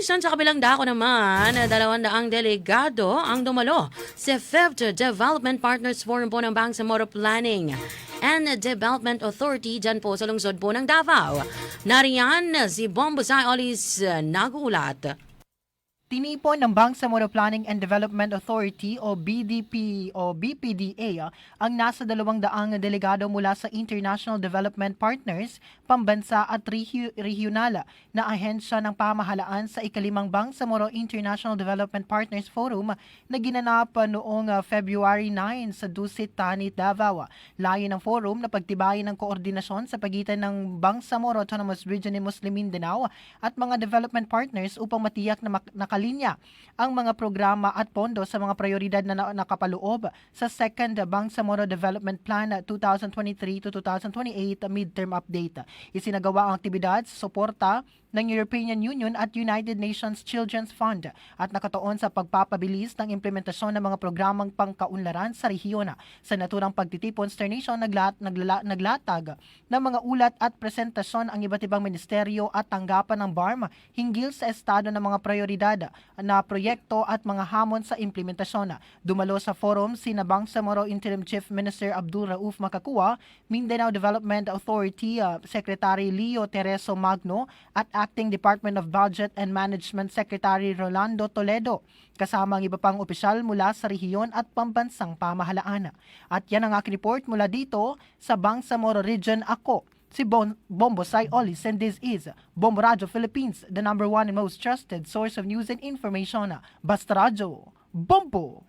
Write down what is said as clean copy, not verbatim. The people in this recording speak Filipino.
Minsan sa kabilang dako naman, 200 delegado ang dumalo sa 5th Development Partners Forum po ng Bangsamoro Planning and Development Authority dyan po sa lungsod po ng Davao. Nariyan si Bombosay Olis nagulat. Tinipon ng Bangsamoro Planning and Development Authority o BDP o BPDA ang nasa 200 delegado mula sa International Development Partners, pambansa at regional na ahensya ng pamahalaan sa ikalimang Bangsamoro International Development Partners Forum na ginanap noong February 9 sa Dusit, Tanit, Davao. Layo ng forum na pagtibayin ng koordinasyon sa pagitan ng Bangsamoro Autonomous Region ni Muslim Mindanao at mga development partners upang matiyak na nakalinya ang mga programa at pondo sa mga prioridad na nakapaloob sa Second Bangsamoro Development Plan 2023 to 2028 midterm update. Isinagawa ang aktibidad sa suporta ng European Union at United Nations Children's Fund at nakatuon sa pagpapabilis ng implementasyon ng mga programang pangkaunlaran sa rehiyon. Sa naturang pagtitipon, Star Nation naglatag ng mga ulat at presentasyon ang iba't ibang ministeryo at tanggapan ng BARM hinggil sa estado ng mga prioridad na proyekto at mga hamon sa implementasyon. Dumalo sa forum sina Bangsamoro Interim Chief Minister Abdul Rauf Makakua, Mindanao Development Authority Secretary Leo Tereso Magno at Acting Department of Budget and Management Secretary Rolando Toledo, kasama ang iba pang opisyal mula sa rehiyon at pambansang pamahalaan. At yan ang aking report mula dito sa Bangsamoro Region. Ako, si Bombosay Olis, and this is Bombo Radio Philippines, the #1 and most trusted source of news and information. Basta Radio, Bombo!